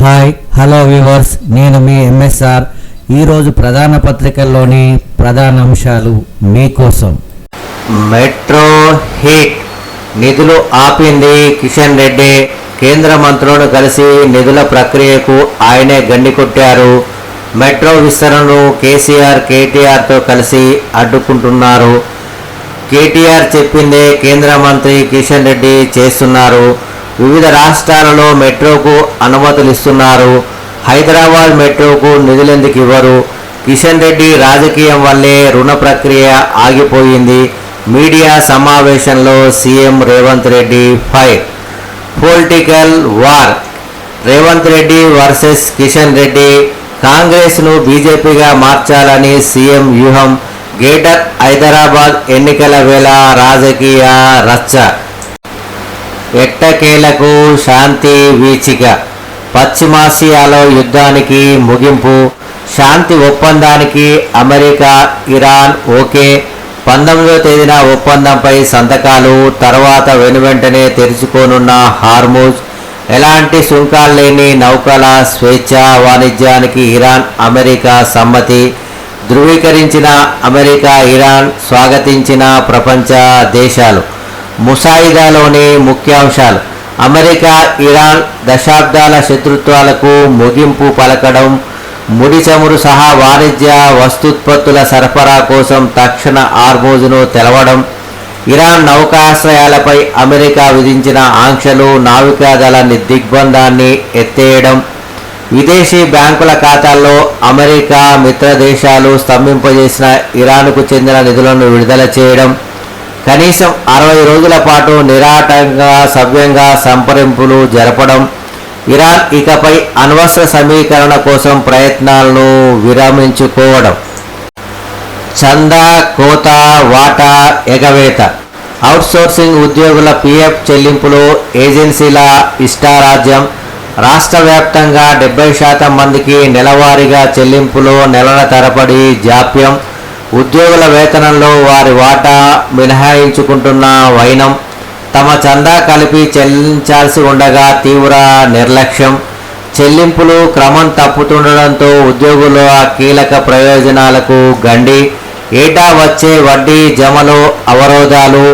Hi hello viewers, నేను మీ MSR. ఈరోజు ప్రధాన పత్రికల్లోని ప్రధాన అంశాలు మీకోసం. మెట్రో హిట్, నిధులు ఆపింది కిషన్ రెడ్డి. కేంద్ర మంత్రులను కలిసి నిధుల ప్రక్రియకు ఆయనే గండి కొట్టారు. మెట్రో విస్తరణను కేసీఆర్ కేటీఆర్తో కలిసి అడ్డుకుంటున్నారు. కేటీఆర్ చెప్పిందే కేంద్ర మంత్రి కిషన్ రెడ్డి చేస్తున్నారు. వివిధ రాష్ట్రాలలో మెట్రోకు అనుమతులు ఇస్తున్నారు. హైదరాబాద్ మెట్రోకు నిధులెందుకు ఇవ్వరు? కిషన్ రెడ్డి రాజకీయం వల్లే రుణ ప్రక్రియ ఆగిపోయింది. మీడియా సమావేశంలో CM Revanth Reddy fire. Political war, Revanth Reddy versus Kishan Reddy. కాంగ్రెస్ను బీజేపీగా మార్చాలని సీఎం వ్యూహం. గ్రేటర్ హైదరాబాద్ ఎన్నికల వేళ రాజకీయ రచ్చ. ఎట్టకేలకు శాంతి వీచిక. పశ్చిమాసియాలో యుద్ధానికి ముగింపు. శాంతి ఒప్పందానికి అమెరికా, ఇరాన్ ఓకే. 19వ తేదీన ఒప్పందంపై సంతకాలు. తర్వాత వెనువెంటనే తెరుచుకోనున్న హార్మూజ్. ఎలాంటి సుంకాలు లేని నౌకల స్వేచ్ఛ వాణిజ్యానికి ఇరాన్, అమెరికా సమ్మతి. ధృవీకరించిన అమెరికా, ఇరాన్, స్వాగతించిన ప్రపంచ దేశాలు. ముసాయిదాలోని ముఖ్యాంశాలు. అమెరికా, ఇరాన్ దశాబ్దాల శత్రుత్వాలకు ముగింపు పలకడం. ముడి చమురు సహా వాణిజ్య వస్తూత్పత్తుల సరఫరా కోసం తక్షణ హార్మూజ్ను తెరవడం. ఇరాన్ నౌకాశ్రయాలపై అమెరికా విధించిన ఆంక్షలు, నావికాదళ దిగ్బంధాన్ని ఎత్తేయడం. విదేశీ బ్యాంకుల ఖాతాల్లో అమెరికా మిత్రదేశాలు స్తంభింపజేసిన ఇరాన్కు చెందిన నిధులను విడుదల చేయడం. కనీసం 60 రోజుల పాటు నిరాటంగా సవ్యంగా సంప్రదింపులు జరపడం. ఇరాన్ ఇకపై అణ్వస్త్ర సమీకరణ కోసం ప్రయత్నాలను విరమించుకోవడం. చందా కోత, వాటా ఎగవేత. అవుట్సోర్సింగ్ ఉద్యోగుల పీఎఫ్ చెల్లింపులు ఏజెన్సీల ఇష్టారాజ్యం. రాష్ట్ర వ్యాప్తంగా 70% మందికి నెలవారీగా చెల్లింపులు నెలల తరబడి జాప్యం. ఉద్యోగుల వేతనంలో వారి వాటా మినహాయించుకుంటున్న వైనం. తమ చందా కలిపి చెల్లించాల్సి ఉండగా తీవ్ర నిర్లక్ష్యం. చెల్లింపులు క్రమం తప్పుతుండడంతో ఉద్యోగుల కీలక ప్రయోజనాలకు గండి. ఏటా వచ్చే వడ్డీ జమలో అవరోధాలు.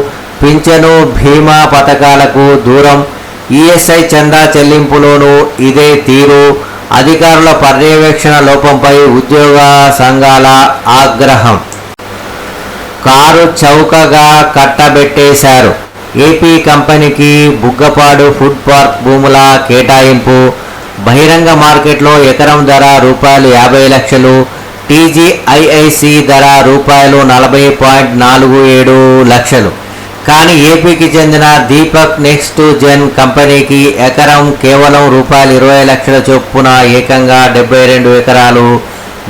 పింఛను, బీమా పథకాలకు దూరం. ఈఎస్ఐ చందా చెల్లింపులోనూ ఇదే తీరు. అధికారుల పర్యవేక్షణ లోపంపై ఉద్యోగ సంఘాల ఆగ్రహం. కారు చౌకగా కట్టబెట్టేశారు. ఏపీ కంపెనీకి బుగ్గపాడు ఫుడ్ పార్క్ భూముల కేటాయింపు. బహిరంగ మార్కెట్లో ఎకరం ధర ₹50 లక్షలు. టీజీఐఐసి ధర ₹40.47 లక్షలు. కానీ ఏపీకి చెందిన దీపక్ నెక్స్ట్ జెన్ కంపెనీకి ఎకరం కేవలం ₹20 లక్షల చొప్పున ఏకంగా 72 ఎకరాలు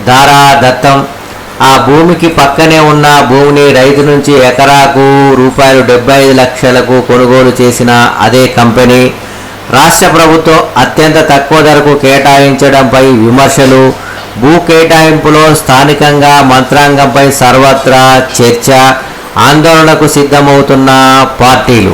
ధారా దత్తం. ఆ భూమికి పక్కనే ఉన్న భూమిని రైతు నుంచి ఎకరాకు ₹75 లక్షలకు కొనుగోలు చేసిన అదే కంపెనీ రాష్ట్ర ప్రభుత్వం అత్యంత తక్కువ ధరకు కేటాయించడంపై విమర్శలు. భూ కేటాయింపులో స్థానికంగా మంత్రాంగంపై సర్వత్రా చర్చ. ఆందోళనకు సిద్ధమవుతున్న పార్టీలు.